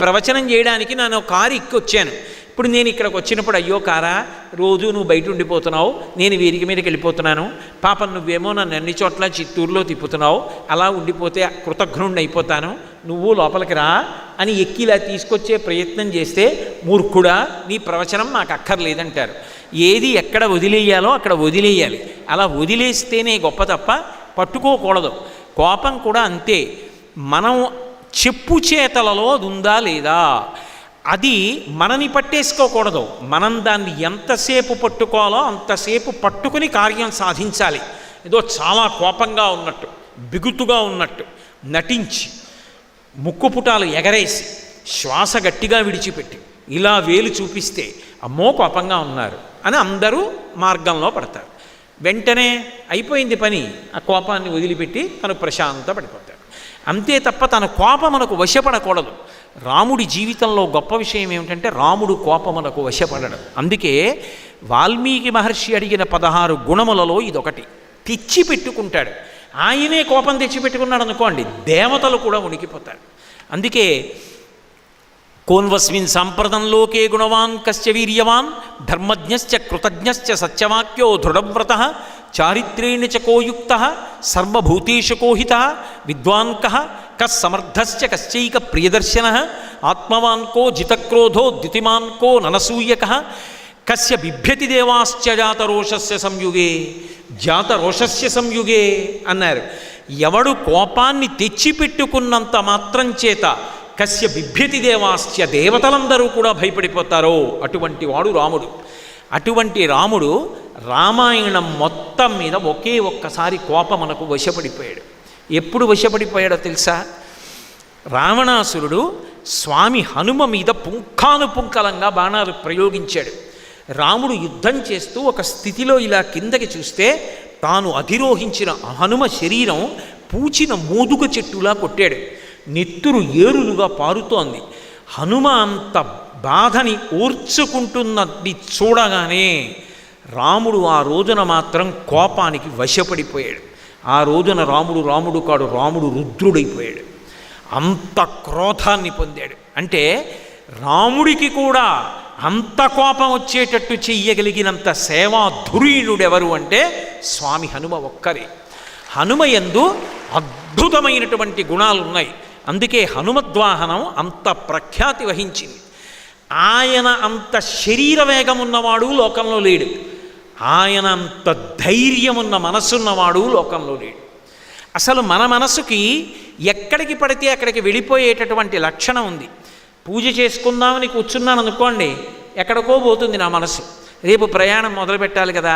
ప్రవచనం చేయడానికి నేను కారు ఎక్కొచ్చాను. ఇప్పుడు నేను ఇక్కడికి వచ్చినప్పుడు, అయ్యో కారా, రోజు నువ్వు బయట ఉండిపోతున్నావు, నేను వీరికి మీదకి వెళ్ళిపోతున్నాను, పాపం నువ్వేమో నన్ను అన్ని చోట్ల చిత్తూరులో తిప్పుతున్నావు, అలా ఉండిపోతే కృతఘ్నుడిని అయిపోతాను, నువ్వు లోపలికి రా అని ఎక్కిలా తీసుకొచ్చే ప్రయత్నం చేస్తే, మూర్ఖుడా, నీ ప్రవచనం మాకు అక్కర్లేదంటారు. ఏది ఎక్కడ వదిలేయాలో అక్కడ వదిలేయాలి. అలా వదిలేస్తేనే గొప్ప తప్ప పట్టుకోకూడదు. కోపం కూడా అంతే. మనం చెప్పు చేతలలో అది ఉందా లేదా, అది మనని పట్టేసుకోకూడదు. మనం దాన్ని ఎంతసేపు పట్టుకోవాలో అంతసేపు పట్టుకుని కార్యం సాధించాలి. ఏదో చాలా కోపంగా ఉన్నట్టు, బిగుతుగా ఉన్నట్టు నటించి, ముక్కు పుటాలు ఎగరేసి, శ్వాస గట్టిగా విడిచిపెట్టి, ఇలా వేలు చూపిస్తే అమ్మో కోపంగా ఉన్నారు అని అందరూ మార్గంలో పడతారు. వెంటనే అయిపోయింది పని, ఆ కోపాన్ని వదిలిపెట్టి తను ప్రశాంత పడిపోతాడు. అంతే తప్ప తన కోపమునకు వశపడకూడదు. రాముడి జీవితంలో గొప్ప విషయం ఏమిటంటే రాముడు కోపమునకు వశపడడం. అందుకే వాల్మీకి మహర్షి అడిగిన 16 గుణములలో ఇదొకటి. తెచ్చిపెట్టుకుంటాడు. ఆయనే కోపం తెచ్చిపెట్టుకున్నాడు అనుకోండి, దేవతలు కూడా ఉనికిపోతారు. అందుకే కోన్వస్మిన్ సాంప్రదంలోకే గుణవాన్ కశ్చ వీర్యవాన్ ధర్మజ్ఞశ్చ కృతజ్ఞశ్చ సత్యవాక్యో దృఢవ్రతః చారిత్రేణ చ కోయుక్త సర్వభూతేషు కోహిత విద్వాన్ కః కస్సమర్థశ్చ కశ్చైక ప్రియదర్శనః ఆత్మవాన్ కో జితక్రోధో ద్యుతిమాన్ కో ననసూయకః కస్య బిభ్యతి దేవాశ్చ జాతరోషస్య సంయుగే జాతరోషస్య సంయుగే అన్నారు. ఎవడు కోపాన్ని తెచ్చిపెట్టుకున్నంత మాత్రం చేత కస్య బిభ్యతి దేవాశ్చ, దేవతలందరూ కూడా భయపడిపోతారో అటువంటి వాడు రాముడు. అటువంటి రాముడు రామాయణం మొత్తం మీద ఒకే ఒక్కసారి కోపమునకు వశపడిపోయాడు. ఎప్పుడు వశపడిపోయాడో తెలుసా? రావణాసురుడు స్వామి హనుమ మీద పుంఖానుపుంఖలంగా బాణాలు ప్రయోగించాడు. రాముడు యుద్ధం చేస్తూ ఒక స్థితిలో ఇలా కిందకి చూస్తే తాను అధిరోహించిన హనుమ శరీరం పూచిన మోదుగ చెట్టులా కొట్టాడు. నెత్తురు ఏరులుగా పారుతోంది. హనుమ అంత బాధని ఓర్చుకుంటున్నది చూడగానే రాముడు ఆ రోజున మాత్రం కోపానికి వశపడిపోయాడు. ఆ రోజున రాముడు కాడు, రాముడు రుద్రుడైపోయాడు. అంత క్రోధాన్ని పొందాడు. అంటే రాముడికి కూడా అంత కోపం వచ్చేటట్టు చెయ్యగలిగినంత సేవాధురీణుడెవరు అంటే స్వామి హనుమ ఒక్కరే. హనుమ యందు అద్భుతమైనటువంటి గుణాలు ఉన్నాయి. అందుకే హనుమద్వాహనం అంత ప్రఖ్యాతి వహించింది. ఆయన అంత శరీర వేగం ఉన్నవాడు లోకంలో లేడు. ఆయన అంత ధైర్యం ఉన్న మనసున్నవాడు లోకంలో లేడు. అసలు మన మనసుకి ఎక్కడికి పడితే అక్కడికి వెళ్ళిపోయేటటువంటి లక్షణం ఉంది. పూజ చేసుకుందామని కూర్చున్నాను అనుకోండి, ఎక్కడికో పోతుంది నా మనసు. రేపు ప్రయాణం మొదలు పెట్టాలి కదా,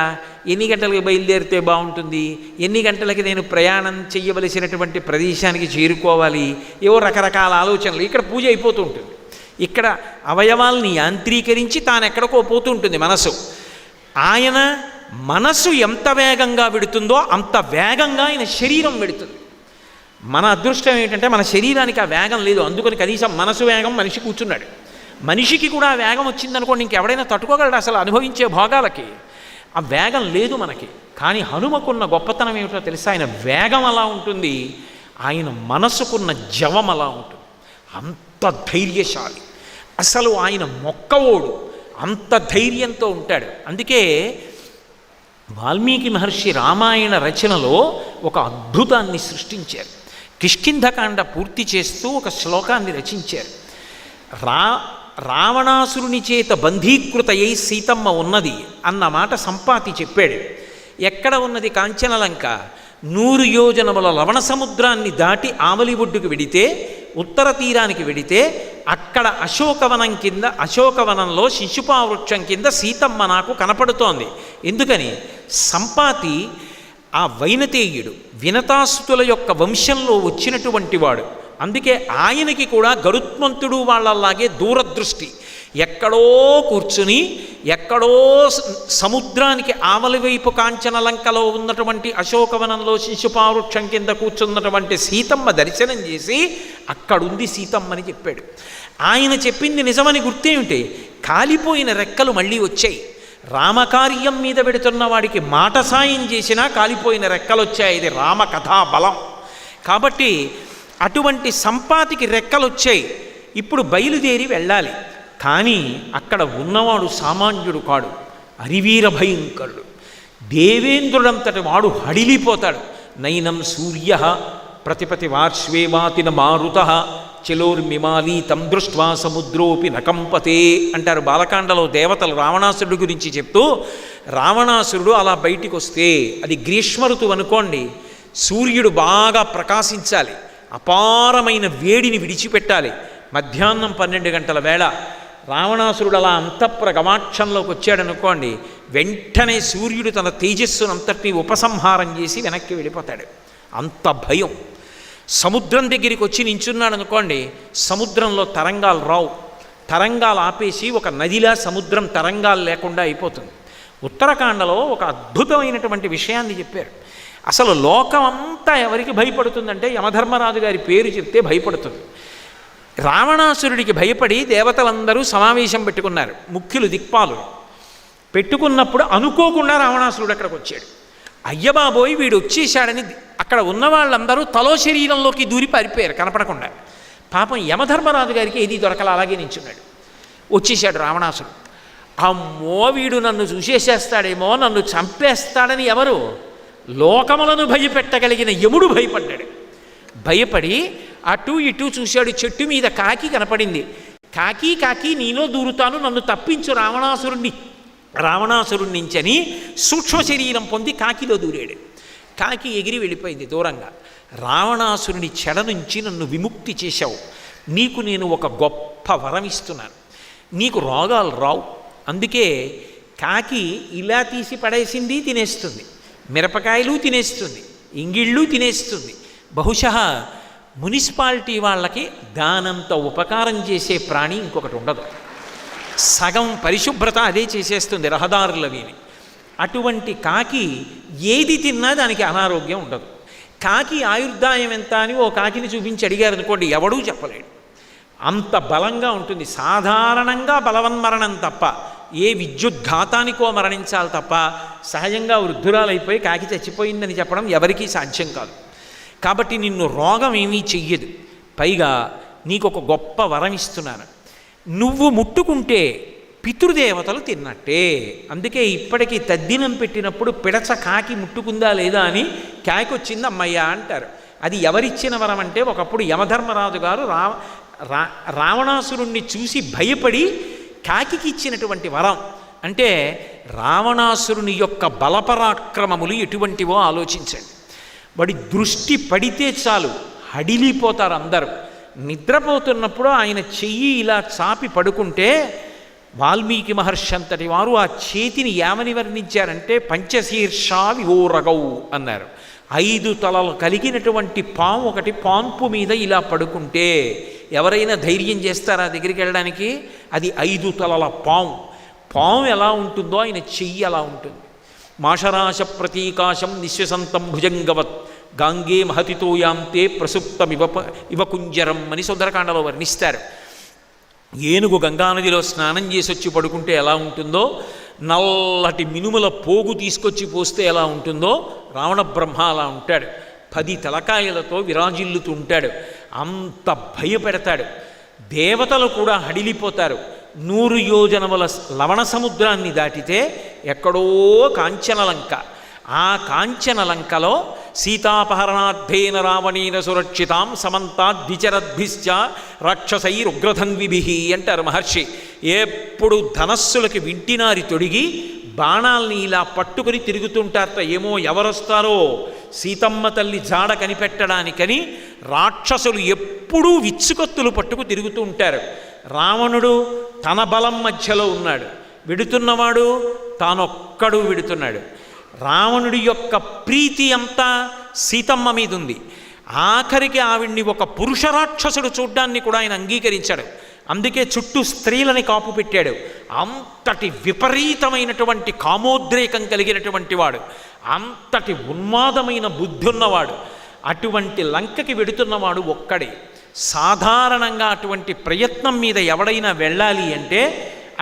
ఎన్ని గంటలకు బయలుదేరితే బాగుంటుంది, ఎన్ని గంటలకి నేను ప్రయాణం చెయ్యవలసినటువంటి ప్రదేశానికి చేరుకోవాలి, ఏవో రకరకాల ఆలోచనలు. ఇక్కడ పూజ అయిపోతూ ఉంటుంది. ఇక్కడ అవయవాల్ని యాంత్రీకరించి తాను ఎక్కడికో పోతూ ఉంటుంది మనసు. ఆయన మనసు ఎంత వేగంగా వెడుతుందో అంత వేగంగా ఆయన శరీరం వెడుతుంది. మన అదృష్టం ఏంటంటే మన శరీరానికి ఆ వేగం లేదు. అందుకని కనీసం మనసు వేగం మనిషి కూర్చున్నాడు. మనిషికి కూడా వేగం వచ్చిందనుకోండి, ఇంకెవడైనా తట్టుకోగలడు అసలు అనుభవించే భోగాలకి? ఆ వేగం లేదు మనకి. కానీ హనుమకున్న గొప్పతనం ఏమిటో తెలుసా? ఆయన వేగం అలా ఉంటుంది, ఆయన మనసుకున్న జవం అలా ఉంటుంది. అంత ధైర్యశాలి. అసలు ఆయన మొక్కవోడు, అంత ధైర్యంతో ఉంటాడు. అందుకే వాల్మీకి మహర్షి రామాయణ రచనలో ఒక అద్భుతాన్ని సృష్టించారు. కిష్కింధకాండ పూర్తి చేస్తూ ఒక శ్లోకాన్ని రచించారు. రావణాసురుని చేత బంధీకృతయ్యి సీతమ్మ ఉన్నది అన్న మాట సంపాతి చెప్పాడు. ఎక్కడ ఉన్నది కాంచనలంక? 100 యోజనముల లవణ సముద్రాన్ని దాటి ఆవలి ఒడ్డుకు వెడితే, ఉత్తర తీరానికి వెడితే అక్కడ అశోకవనం కింద, అశోకవనంలో శిశుపావృక్షం కింద సీతమ్మ నాకు కనపడుతోంది. ఎందుకని? సంపాతి ఆ వైనతేయుడు వినతాసుతుల యొక్క వంశంలో వచ్చినటువంటి వాడు. అందుకే ఆయనకి కూడా గరుత్మంతుడు వాళ్ళలాగే దూరదృష్టి. ఎక్కడో కూర్చుని, ఎక్కడో సముద్రానికి ఆవలి వైపు కాంచనలంకలో ఉన్నటువంటి అశోకవనంలో శిశుపావృక్షం కింద కూర్చున్నటువంటి సీతమ్మ దర్శనం చేసి అక్కడుంది సీతమ్మని చెప్పాడు. ఆయన చెప్పింది నిజమని గుర్తేమిటి? కాలిపోయిన రెక్కలు మళ్ళీ వచ్చాయి. రామకార్యం మీద పెడుతున్న వాడికి మాట సాయం చేసినా కాలిపోయిన రెక్కలు వచ్చాయి. ఇది రామకథా బలం. కాబట్టి అటువంటి సంపాతికి రెక్కలు వచ్చాయి. ఇప్పుడు బయలుదేరి వెళ్ళాలి. కానీ అక్కడ ఉన్నవాడు సామాన్యుడు కాడు, అరివీర భయంకరుడు. దేవేంద్రుడంతటి వాడు హడిలిపోతాడు. నైనం సూర్య ప్రతిపతి వార్ష్వేవాతిన మారుత చలోర్మిమాలి తం దృష్ట్వా సముద్రోపి నకంపతే అంటారు బాలకాండలో దేవతలు రావణాసురుడి గురించి చెప్తూ. రావణాసురుడు అలా బయటికి వస్తే, అది గ్రీష్మ ఋతువు అనుకోండి, సూర్యుడు బాగా ప్రకాశించాలి, అపారమైన వేడిని విడిచిపెట్టాలి. మధ్యాహ్నం 12 గంటల వేళ రావణాసురుడు అలా అంతఃపుర గమాక్షంలోకి వచ్చాడనుకోండి, వెంటనే సూర్యుడు తన తేజస్సునంతటినీ ఉపసంహారం చేసి వెనక్కి వెళ్ళిపోతాడు. అంత భయం. సముద్రం దగ్గరికి వచ్చి నించున్నాడు అనుకోండి, సముద్రంలో తరంగాలు రావు. తరంగాలు ఆపేసి ఒక నదిలా సముద్రం తరంగాలు లేకుండా అయిపోతుంది. ఉత్తరాఖండలో ఒక అద్భుతమైనటువంటి విషయాన్ని చెప్పారు. అసలు లోకం అంతా ఎవరికి భయపడుతుందంటే యమధర్మరాజు గారి పేరు చెప్తే భయపడుతుంది. రావణాసురుడికి భయపడి దేవతలందరూ సమావేశం పెట్టుకున్నారు, ముఖ్యులు దిక్పాలురు. పెట్టుకున్నప్పుడు అనుకోకుండా రావణాసురుడు అక్కడికి వచ్చాడు. అయ్యబాబోయ్ వీడు వచ్చేసాడని అక్కడ ఉన్న వాళ్ళందరూ తలో శరీరంలోకి దూరి పారిపోయారు కనపడకుండా. పాపం యమధర్మరాజు గారికి ఏది దొరకల, అలాగే నించున్నాడు. వచ్చేసాడు రావణాసురుడు. అమ్మో వీడు నన్ను చూసేసేస్తాడేమో, నన్ను చంపేస్తాడని ఎవరు? లోకములను భయపెట్టగలిగిన యముడు భయపడ్డాడు. భయపడి అటు ఇటు చూశాడు. చెట్టు మీద కాకి కనపడింది. కాకి కాకి నీలో దూరుతాను, నన్ను తప్పించు రావణాసురుడి నుంచని సూక్ష్మ శరీరం పొంది కాకిలో దూరాడు. కాకి ఎగిరి వెళ్ళిపోయింది దూరంగా. రావణాసురుని చెడ నుంచి నన్ను విముక్తి చేశావు, నీకు నేను ఒక గొప్ప వరం ఇస్తున్నాను, నీకు రోగాలు రావు. అందుకే కాకి ఇలా తీసి పడేసింది తినేస్తుంది, మిరపకాయలు తినేస్తుంది, ఇంగిళ్ళు తినేస్తుంది. బహుశా మున్సిపాలిటీ వాళ్ళకి దానంత ఉపకారం చేసే ప్రాణి ఇంకొకటి ఉండదు. సగం పరిశుభ్రత అదే చేసేస్తుంది రహదారులవిని. అటువంటి కాకి ఏది తిన్నా దానికి అనారోగ్యం ఉండదు. కాకి ఆయుర్దాయం ఎంత అని ఓ కాకిని చూపించి అడిగారు అనుకోండి, ఎవడూ చెప్పలేడు. అంత బలంగా ఉంటుంది. సాధారణంగా బలవన్మరణం తప్ప, ఏ విద్యుద్ఘాతానికో మరణించాలి తప్ప సహజంగా వృద్ధురాలైపోయి కాకి చచ్చిపోయిందని చెప్పడం ఎవరికీ సాధ్యం కాదు. కాబట్టి నిన్ను రోగం ఏమీ చెయ్యదు. పైగా నీకు ఒక గొప్ప వరం ఇస్తున్నాను, నువ్వు ముట్టుకుంటే పితృదేవతలు తిన్నట్టే. అందుకే ఇప్పటికీ తద్దినం పెట్టినప్పుడు పిడచ కాకి ముట్టుకుందా లేదా అని కాకి వచ్చింది అమ్మయ్య అంటారు. అది ఎవరిచ్చిన వరం అంటే, ఒకప్పుడు యమధర్మరాజు గారు రావణాసురుణ్ణి చూసి భయపడి కాకి ఇచ్చినటువంటి వరం. అంటే రావణాసురుని యొక్క బలపరాక్రమములు ఎటువంటివో ఆలోచించండి. వాడి దృష్టి పడితే చాలు హడిలిపోతారు అందరూ. నిద్రపోతున్నప్పుడు ఆయన చెయ్యి ఇలా చాపి పడుకుంటే వాల్మీకి మహర్షి అంతటి వారు ఆ చేతిని ఏమని వర్ణించారంటే పంచశీర్షా వివోరగౌ అన్నారు. 5 తలలు కలిగినటువంటి పాము ఒకటి పాన్పు మీద ఇలా పడుకుంటే ఎవరైనా ధైర్యం చేస్తారా దగ్గరికి వెళ్ళడానికి? అది 5 తలల పాము. పాము ఎలా ఉంటుందో ఆయన చెయ్యి అలా ఉంటుంది. మాషరాశ ప్రతీకాశం నిశ్వసంతం భుజంగవత్ గాంగే మహతితోయాంతే ప్రసుప్తం ఇవ కుంజరం అని సుందరకాండలో వర్ణిస్తారు. ఏనుగు గంగానదిలో స్నానం చేసి వచ్చి పడుకుంటే ఎలా ఉంటుందో, నల్లటి మినుముల పోగు తీసుకొచ్చి పోస్తే ఎలా ఉంటుందో, రావణ బ్రహ్మ అలా ఉంటాడు. 10 తలకాయలతో విరాజిల్లుతూ ఉంటాడు. అంత భయపెడతాడు. దేవతలు కూడా హడిలిపోతారు. 100 యోజనముల లవణ సముద్రాన్ని దాటితే ఎక్కడో కాంచనలంక. ఆ కాంచనలంకలో సీతాపహరణార్థేన రావణేన సురక్షితాం సమంతాద్విచరద్భిశ్చ రాక్షసైరుగ్రధన్విభిః అంటారు మహర్షి. ఎప్పుడు ధనస్సులకి వింటినారి తొడిగి బాణాల్ని ఇలా పట్టుకుని తిరుగుతుంటారట. ఏమో ఎవరొస్తారో సీతమ్మ తల్లి జాడ కనిపెట్టడానికని రాక్షసులు ఎప్పుడూ విచ్చుకత్తులు పట్టుకు తిరుగుతూ ఉంటారు. రావణుడు తన బలం మధ్యలో ఉన్నాడు, విడుతున్నవాడు తానొక్కడు విడుతున్నాడు. రావణుడి యొక్క ప్రీతి అంతా సీతమ్మ మీద ఉంది. ఆఖరికి ఆవిడ్ని ఒక పురుష రాక్షసుడు చూడ్డాన్ని కూడా ఆయన అంగీకరించాడు. అందుకే చుట్టూ స్త్రీలని కాపు పెట్టాడు. అంతటి విపరీతమైనటువంటి కామోద్రేకం కలిగినటువంటి వాడు, అంతటి ఉన్మాదమైన బుద్ధి ఉన్నవాడు. అటువంటి లంకకి వెడుతున్నవాడు ఒక్కడే. సాధారణంగా అటువంటి ప్రయత్నం మీద ఎవడైనా వెళ్ళాలి అంటే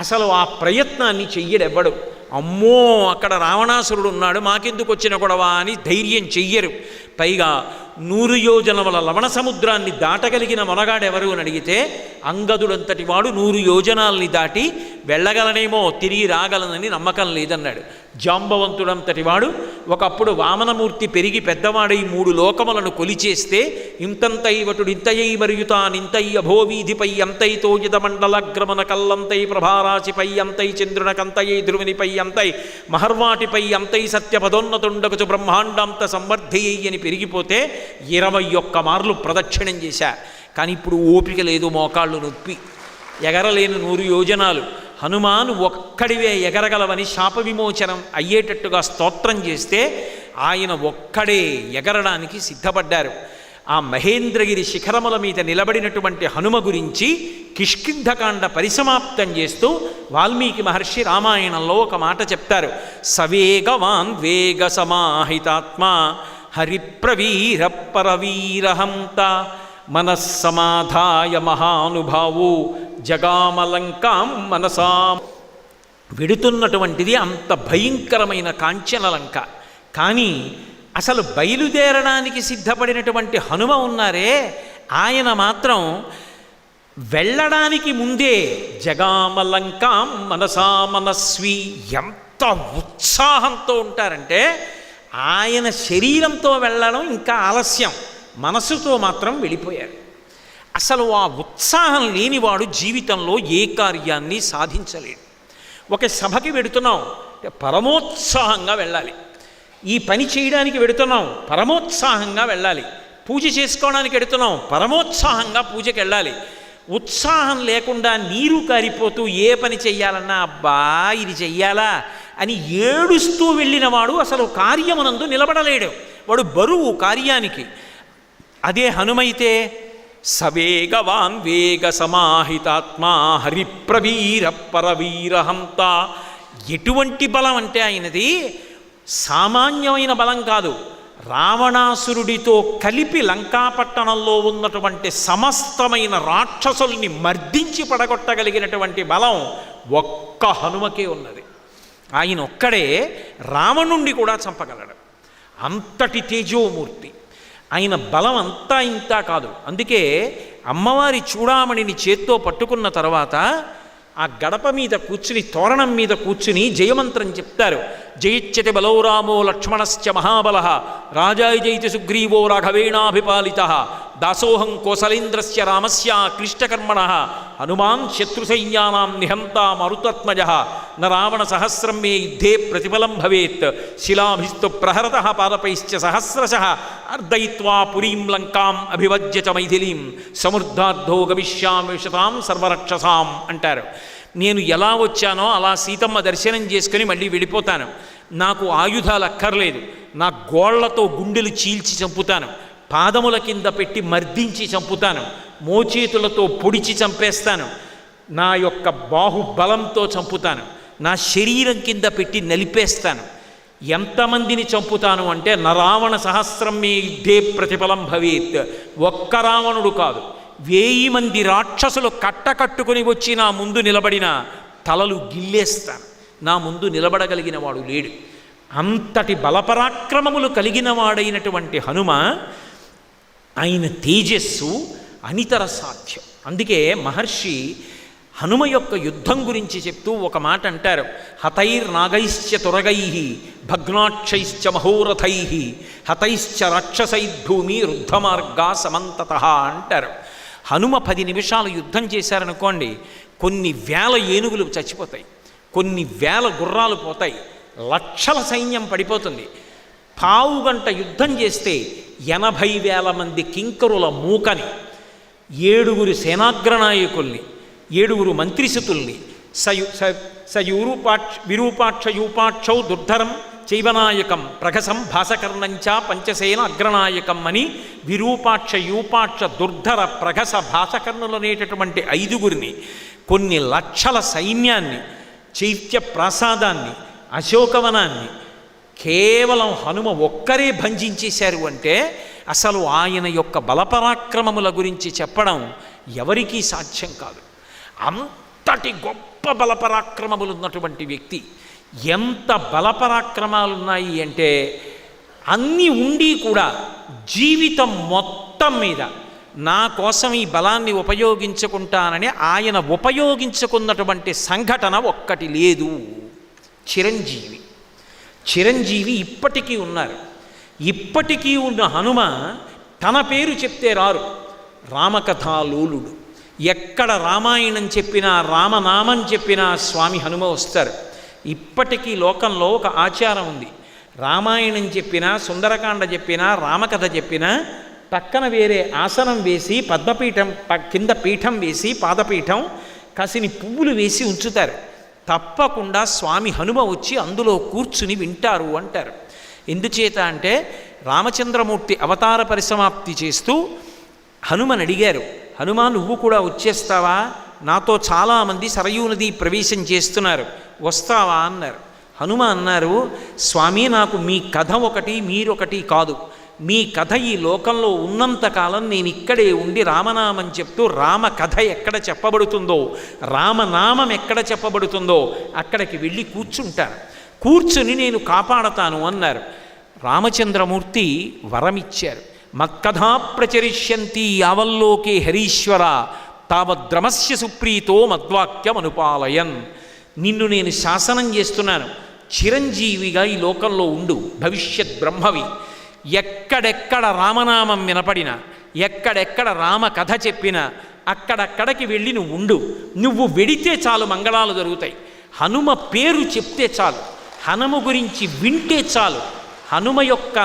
అసలు ఆ ప్రయత్నాన్ని చెయ్యడెవ్వడు. అమ్మో అక్కడ రావణాసురుడు ఉన్నాడు, మాకెందుకు వచ్చిన గొడవ అని ధైర్యం చెయ్యరు. పైగా 100 యోజనముల లవణ సముద్రాన్ని దాటగలిగిన మొనగాడెవరు అని అడిగితే అంగదుడంతటి వాడు 100 యోజనాల్ని దాటి వెళ్ళగలనేమో, తిరిగి రాగలనని నమ్మకం లేదన్నాడు. జాంబవంతుడంతటి వాడు ఒకప్పుడు వామనమూర్తి పెరిగి పెద్దవాడై 3 లోకములను కొలిచేస్తే ఇంతంతై వటుడింతయై మరియుతానింతై అభోవీధిపై అంతైతో యదమండలగ్రమణ కల్లంతై ప్రభారాశిపై అంతై చంద్రునకంతయై ధ్రువునిపై అంతై మహర్వాటిపై అంతై సత్యపదోన్నతుండగచు బ్రహ్మాండాంత సంవర్ధయ్యి అని పెరిగిపోతే 21 మార్లు ప్రదక్షిణం చేశా. కానీ ఇప్పుడు ఓపిక లేదు, మోకాళ్ళు నొప్పి, ఎగరలేని 100 యోజనాలు. హనుమాను ఒక్కడివే ఎగరగలవని శాప విమోచనం అయ్యేటట్టుగా స్తోత్రం చేస్తే ఆయన ఒక్కడే ఎగరడానికి సిద్ధపడ్డారు. ఆ మహేంద్రగిరి శిఖరముల మీద నిలబడినటువంటి హనుమ గురించి కిష్కింధకాండ పరిసమాప్తం చేస్తూ వాల్మీకి మహర్షి రామాయణంలో ఒక మాట చెప్తారు. సవేగవాన్ వేగ సమాహితాత్మ హరిప్రవీర పరవీరహంత మనస్సమాధాయ మహానుభావు జగామలంకాం మనసా. వెడుతున్నటువంటిది అంత భయంకరమైన కాంచనలంక. కానీ అసలు బయలుదేరడానికి సిద్ధపడినటువంటి హనుమ ఉన్నారే, ఆయన మాత్రం వెళ్ళడానికి ముందే జగామలంకాం మనసా మనస్వి, ఎంత ఉత్సాహంతో ఉంటారంటే ఆయన శరీరంతో వెళ్ళడం ఇంకా ఆలస్యం, మనసుతో మాత్రం వెళ్ళిపోయారు. అసలు ఆ ఉత్సాహం లేనివాడు జీవితంలో ఏ కార్యాన్ని సాధించలేడు. ఒక సభకి వెడుతున్నాం, పరమోత్సాహంగా వెళ్ళాలి. ఈ పని చేయడానికి వెడుతున్నాం, పరమోత్సాహంగా వెళ్ళాలి. పూజ చేసుకోవడానికి వెడుతున్నాం, పరమోత్సాహంగా పూజకి వెళ్ళాలి. ఉత్సాహం లేకుండా నీరు కారిపోతూ ఏ పని చెయ్యాలన్నా అబ్బా ఇది చెయ్యాలా అని ఏడుస్తూ వెళ్ళినవాడు అసలు కార్యమునందు నిలబడలేడు, వాడు బరువు కార్యానికి. అదే హనుమైతే సవేగవాన్ వేగ సమాహితాత్మా హరిప్రవీర పరవీరహంత. ఎటువంటి బలం అంటే ఆయనది సామాన్యమైన బలం కాదు. రావణాసురుడితో కలిపి లంకాపట్టణంలో ఉన్నటువంటి సమస్తమైన రాక్షసుల్ని మర్దించి పడగొట్టగలిగినటువంటి బలం ఒక్క హనుమకే ఉన్నది. ఆయన ఒక్కడే రావణుణ్ణి కూడా చంపగలడు, అంతటి తేజోమూర్తి. ఆయన బలం అంతా ఇంతా కాదు. అందుకే అమ్మవారి చూడామణిని చేత్తో పట్టుకున్న తర్వాత ఆ గడప మీద కూర్చుని, తోరణం మీద కూర్చుని జయమంత్రం చెప్తారు. జయిత్యతి బలో రామో లక్ష్మణశ్చ మహాబల రాజాయ జయితి సుగ్రీవో రాఘవేణాభిపాలిత దాసోహం కోసలేంద్రస్య రామస్య క్లిష్టకర్మణ హనుమాన్ శత్రుసైన్యానాం నిహంతా మరుతత్మజ న రావణ సహస్రం మే యుద్ధే ప్రతిఫలం భవేత్ శిలాభిస్తు ప్రహరత పాదపైశ్చ సహస్రశః అర్దయిత్వా పురీం లంకాం అభివజ్య చ మైథిలీం సమృద్ధార్థో గమిష్యామి విశతాం సర్వరక్షసాం అంటారు. నేను ఎలా వచ్చానో అలా సీతమ్మ దర్శనం చేసుకుని మళ్ళీ వెళ్ళిపోతాను. నాకు ఆయుధాలు అక్కర్లేదు, నా గోళ్లతో గుండెలు చీల్చి చంపుతాను, పాదముల కింద పెట్టి మర్దించి చంపుతాను, మోచేతులతో పొడిచి చంపేస్తాను, నా యొక్క బాహుబలంతో చంపుతాను, నా శరీరం కింద పెట్టి నలిపేస్తాను. ఎంతమందిని చంపుతాను అంటే నరావణ సహస్రం మే యుద్ధే ప్రతిఫలం భవేత్. ఒక్క రావణుడు కాదు, 1000 మంది రాక్షసులు కట్టకట్టుకుని వచ్చి నా ముందు నిలబడిన తలలు గిల్లేస్తాను. నా ముందు నిలబడగలిగిన వాడు లేడు. అంతటి బలపరాక్రమములు కలిగిన వాడైనటువంటి హనుమ, ఆయన తేజస్సు అనితర సాధ్యం. అందుకే మహర్షి హనుమ యొక్క యుద్ధం గురించి చెప్తూ ఒక మాట అంటారు. హతైర్నాగైశ్చ తురగై భగ్నాక్షైశ్చ మహోరథై హతైశ్చ రాక్షసైర్భూమి రుద్ధమార్గా సమంతత అంటారు. హనుమ 10 నిమిషాలు యుద్ధం చేశారనుకోండి, కొన్ని వేల ఏనుగులు చచ్చిపోతాయి, కొన్ని వేల గుర్రాలు పోతాయి, లక్షల సైన్యం పడిపోతుంది. పావుగంట యుద్ధం చేస్తే 80,000 మంది కింకరుల మూకని, 7 సేనాగ్రనాయకుల్ని, 7 మంత్రిసుతుల్ని విరూపాక్ష యూపాక్షౌ దుర్ధరం చైవనాయకం ప్రగసం భాసకర్ణంచ పంచసేన అగ్రనాయకం అని విరూపాక్ష యూపాక్ష దుర్ధర ప్రగస భాసకర్ణులనేటటువంటి 5 కొన్ని లక్షల సైన్యాన్ని, చైత్య ప్రాసాదాన్ని, అశోకవనాన్ని కేవలం హనుమ ఒక్కరే భంజించేశారు అంటే అసలు ఆయన యొక్క బలపరాక్రమముల గురించి చెప్పడం ఎవరికీ సాధ్యం కాదు. అంతటి గొప్ప బలపరాక్రమములు ఉన్నటువంటి వ్యక్తి. ఎంత బలపరాక్రమాలున్నాయి అంటే అన్నీ ఉండి కూడా జీవితం మొత్తం మీద నా కోసం ఈ బలాన్ని ఉపయోగించుకుంటానని ఆయన ఉపయోగించుకున్నటువంటి సంఘటన ఒక్కటి లేదు. చిరంజీవి. చిరంజీవి ఇప్పటికీ ఉన్నారు. ఇప్పటికీ ఉన్న హనుమ తన పేరు చెప్తే రారు. రామకథాలోలుడు. ఎక్కడ రామాయణం చెప్పినా రామనామం చెప్పినా స్వామి హనుమ వస్తారు. ఇప్పటికీ లోకంలో ఒక ఆచారం ఉంది. రామాయణం చెప్పినా సుందరకాండ చెప్పినా రామకథ చెప్పినా పక్కన వేరే ఆసనం వేసి పద్మపీఠం కింద పీఠం వేసి పాదపీఠం కాసిని పువ్వులు వేసి ఉంచుతారు. తప్పకుండా స్వామి హనుమ వచ్చి అందులో కూర్చుని వింటారు అంటారు. ఎందుచేత అంటే రామచంద్రమూర్తి అవతార పరిసమాప్తి చేస్తూ హనుమని అడిగారు, హనుమ నువ్వు కూడా వచ్చేస్తావా? నాతో చాలామంది సరయూ నది ప్రవేశం చేస్తున్నారు, వస్తావా అన్నారు. హనుమ అన్నారు, స్వామి నాకు మీ కథ ఒకటి మీరొకటి కాదు. మీ కథ ఈ లోకంలో ఉన్నంతకాలం నేను ఇక్కడే ఉండి రామనామం చెప్తూ రామ కథ ఎక్కడ చెప్పబడుతుందో రామనామం ఎక్కడ చెప్పబడుతుందో అక్కడికి వెళ్ళి కూర్చుంటాను, కూర్చుని నేను కాపాడతాను అన్నారు. రామచంద్రమూర్తి వరమిచ్చారు. మత్కథా ప్రచరిష్యంతి యావల్లోకే హరీశ్వర తావద్రమస్య సుప్రీతో మద్వాక్యం అనుపాలయన్. నిన్ను నేను శాసనం చేస్తున్నాను, చిరంజీవిగా ఈ లోకంలో ఉండు, భవిష్యత్ బ్రహ్మవి. ఎక్కడెక్కడ రామనామం వినపడినా ఎక్కడెక్కడ రామ కథ చెప్పినా అక్కడక్కడికి వెళ్ళి నువ్వు ఉండు. నువ్వు వెడితే చాలు మంగళాలు జరుగుతాయి. హనుమ పేరు చెప్తే చాలు, హనుమ గురించి వింటే చాలు, హనుమ యొక్క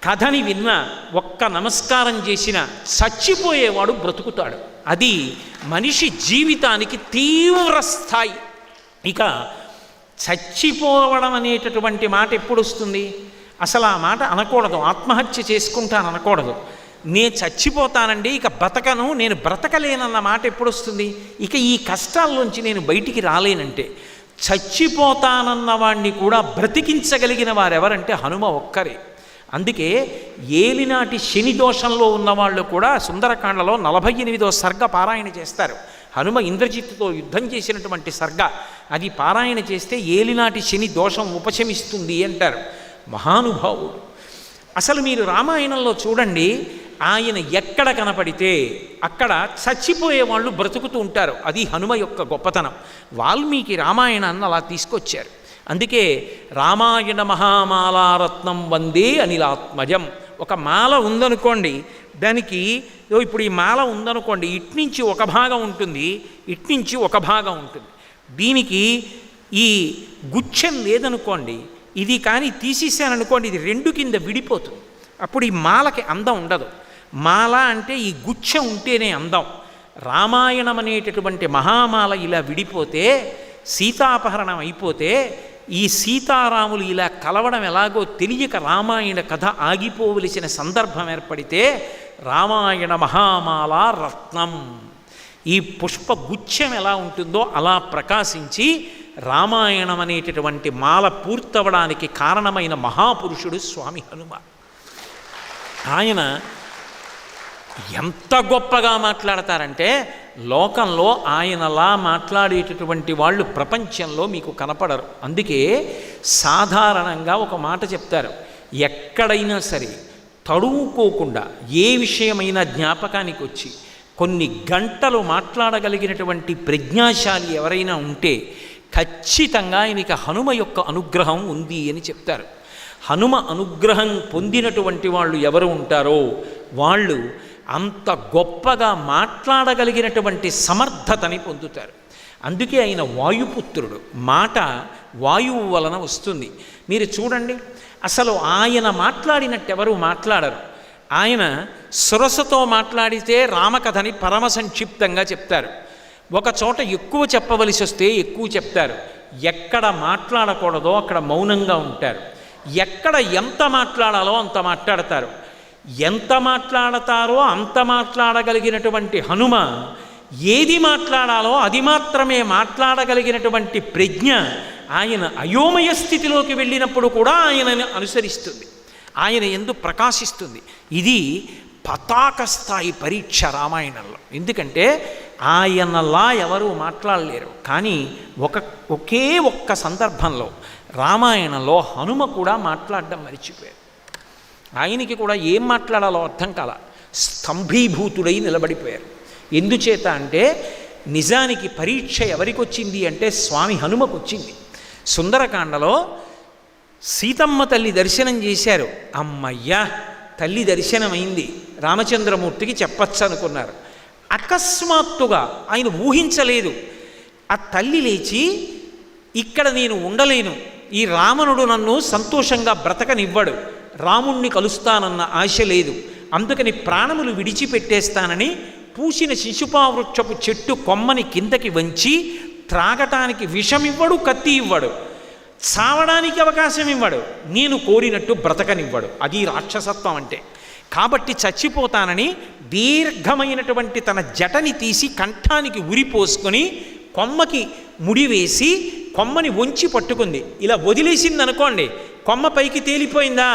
కథని విన్నా ఒక్క నమస్కారం చేసిన చచ్చిపోయేవాడు బ్రతుకుతాడు. అది మనిషి జీవితానికి తీవ్ర స్థాయి. ఇక చచ్చిపోవడం అనేటటువంటి మాట ఎప్పుడు వస్తుంది? అసలు ఆ మాట అనకూడదు. ఆత్మహత్య చేసుకుంటాను అనకూడదు. నేను చచ్చిపోతానండి, ఇక బ్రతకను, నేను బ్రతకలేనన్న మాట ఎప్పుడు వస్తుంది? ఇక ఈ కష్టాల్లోంచి నేను బయటికి రాలేనంటే. చచ్చిపోతానన్న వాణ్ణి కూడా బ్రతికించగలిగిన వారెవరంటే హనుమ ఒక్కరే. అందుకే ఏలినాటి శని దోషంలో ఉన్నవాళ్ళు కూడా సుందరకాండలో 48వ సర్గ పారాయణ చేస్తారు. హనుమ ఇంద్రజిత్తుతో యుద్ధం చేసినటువంటి సర్గ అది పారాయణ చేస్తే ఏలినాటి శని దోషం ఉపశమిస్తుంది అంటారు. మహానుభావుడు. అసలు మీరు రామాయణంలో చూడండి, ఆయన ఎక్కడ కనపడితే అక్కడ చచ్చిపోయే వాళ్ళు బ్రతుకుతూ ఉంటారు. అది హనుమ యొక్క గొప్పతనం. వాల్మీకి రామాయణాన్ని అలా తీసుకొచ్చారు. అందుకే రామాయణ మహామాలారత్నం వందే అనిలాత్మజం. ఒక మాల ఉందనుకోండి, దానికి ఇప్పుడు ఈ మాల ఉందనుకోండి, ఇట్నుంచి ఒక భాగం ఉంటుంది, ఇట్నుంచి ఒక భాగం ఉంటుంది. దీనికి ఈ గుచ్ఛం లేదనుకోండి, ఇది కానీ తీసేసాననుకోండి, ఇది రెండు కింద విడిపోతుంది. అప్పుడు ఈ మాలకి అందం ఉండదు. మాల అంటే ఈ గుచ్ఛం ఉంటేనే అందం. రామాయణం అనేటటువంటి మహామాల ఇలా విడిపోతే, సీతాపహరణం అయిపోతే, ఈ సీతారాములు ఇలా కలవడం ఎలాగో తెలియక రామాయణ కథ ఆగిపోవలసిన సందర్భం ఏర్పడితే రామాయణ మహామాల రత్నం, ఈ పుష్పగుచ్ఛం ఎలా ఉంటుందో అలా ప్రకాశించి రామాయణం అనేటటువంటి మాల పూర్తవడానికి కారణమైన మహాపురుషుడు స్వామి హనుమ. ఆయన ఎంత గొప్పగా మాట్లాడతారంటే లోకంలో ఆయనలా మాట్లాడేటటువంటి వాళ్ళు ప్రపంచంలో మీకు కనపడరు. అందుకే సాధారణంగా ఒక మాట చెప్తారు, ఎక్కడైనా సరే తడువుకోకుండా ఏ విషయమైనా జ్ఞాపకానికి వచ్చి కొన్ని గంటలు మాట్లాడగలిగినటువంటి ప్రజ్ఞాశాలి ఎవరైనా ఉంటే ఖచ్చితంగా ఆయనకి హనుమ యొక్క అనుగ్రహం ఉంది అని చెప్తారు. హనుమ అనుగ్రహం పొందినటువంటి వాళ్ళు ఎవరు ఉంటారో వాళ్ళు అంత గొప్పగా మాట్లాడగలిగినటువంటి సమర్థతని పొందుతారు. అందుకే ఆయన వాయుపుత్రుడు. మాట వాయువు వలన వస్తుంది. మీరు చూడండి, అసలు ఆయన మాట్లాడినట్టెవరు మాట్లాడరు. ఆయన సురసతో మాట్లాడితే రామకథని పరమ సంక్షిప్తంగా చెప్తారు. ఒక చోట ఎక్కువ చెప్పవలసి వస్తే ఎక్కువ చెప్తారు. ఎక్కడ మాట్లాడకూడదో అక్కడ మౌనంగా ఉంటారు. ఎక్కడ ఎంత మాట్లాడాలో అంత మాట్లాడతారు. ఎంత మాట్లాడతారో అంత మాట్లాడగలిగినటువంటి హనుమ ఏది మాట్లాడాలో అది మాత్రమే మాట్లాడగలిగినటువంటి ప్రజ్ఞ ఆయన అయోమయ స్థితిలోకి వెళ్ళినప్పుడు కూడా ఆయనని అనుసరిస్తుంది, ఆయన యందు ప్రకాశిస్తుంది. ఇది పతాక స్థాయి పరీక్ష రామాయణంలో. ఎందుకంటే ఆయనలా ఎవరు మాట్లాడలేరు. కానీ ఒకే ఒక్క సందర్భంలో రామాయణంలో హనుమ కూడా మాట్లాడడం మర్చిపోయారు. ఆయనకి కూడా ఏం మాట్లాడాలో అర్థం కాల, స్తంభీభూతుడై నిలబడిపోయారు. ఎందుచేత అంటే నిజానికి పరీక్ష ఎవరికి వచ్చింది అంటే స్వామి హనుమకు వచ్చింది. సుందరకాండలో సీతమ్మ తల్లి దర్శనం చేశారు. అమ్మయ్యా తల్లి దర్శనమైంది, రామచంద్రమూర్తికి చెప్పచ్చు అనుకున్నారు. అకస్మాత్తుగా ఆయన ఊహించలేదు, ఆ తల్లి లేచి ఇక్కడ నేను ఉండలేను, ఈ రావణుడు నన్ను సంతోషంగా బ్రతకనివ్వడు, రాముణ్ణి కలుస్తానన్న ఆశ లేదు, అందుకని ప్రాణములు విడిచిపెట్టేస్తానని పూసిన శిశుపావృక్షపు చెట్టు కొమ్మని కిందకి వంచి త్రాగటానికి విషమివ్వడు, కత్తి ఇవ్వడు, చావడానికి అవకాశం ఇవ్వడు, నేను కోరినట్టు బ్రతకనివ్వడు. అది రాక్షసత్వం అంటే. కాబట్టి చచ్చిపోతానని దీర్ఘమైనటువంటి తన జటని తీసి కంఠానికి ఉరిపోసుకొని కొమ్మకి ముడివేసి కొమ్మని వంచి పట్టుకుంది. ఇలా వదిలేసింది అనుకోండి, కొమ్మ పైకి తేలిపోయిందా?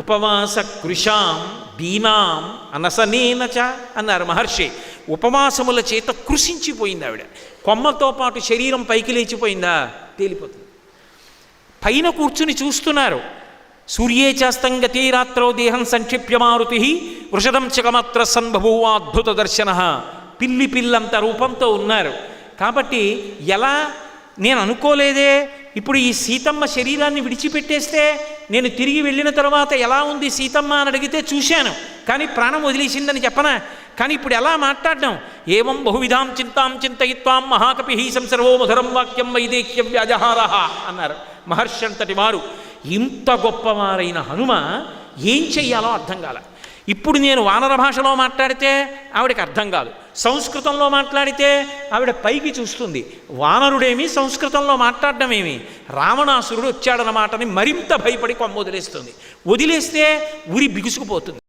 ఉపవాస కృషాం దీనాం అనసనేనచ అన్నారు మహర్షి. ఉపవాసముల చేత కృషించిపోయింది ఆవిడ. కొమ్మతో పాటు శరీరం పైకి లేచిపోయిందా? తేలిపోతుంది. పైన కూర్చుని చూస్తున్నారు. సూర్యే చాస్తంగతే రాత్రో దేహం సంక్షిప్యమారుతి వృషదం చకమాత్ర సంభభూవా అద్భుత దర్శన. పిల్లి పిల్లంత రూపంతో ఉన్నారు. కాబట్టి ఎలా, నేను అనుకోలేదే, ఇప్పుడు ఈ సీతమ్మ శరీరాన్ని విడిచిపెట్టేస్తే నేను తిరిగి వెళ్ళిన తర్వాత ఎలా ఉంది సీతమ్మ అని అడిగితే చూశాను, కానీ ప్రాణం వదిలేసిందని చెప్పనా? కానీ ఇప్పుడు ఎలా మాట్లాడడం? ఏవం బహువిధాం చింతాం చింతయిత్వాం మహాకపి సంసర్వో మధురం వాక్యం వైదేహ్య వ్యాజహార అన్నారు మహర్షి అంతటి వారు. ఇంత గొప్పవారైన హనుమ ఏం చెయ్యాలో అర్థం కాల. ఇప్పుడు నేను వానర భాషలో మాట్లాడితే ఆవిడకి అర్థం కాదు, సంస్కృతంలో మాట్లాడితే ఆవిడ పైకి చూస్తుంది. వానరుడేమి సంస్కృతంలో మాట్లాడడమేమి, రావణాసురుడు వచ్చాడన్నమాటని మరింత భయపడి కొమ్మ వదిలేస్తుంది. వదిలేస్తే ఉరి బిగుసుకుపోతుంది.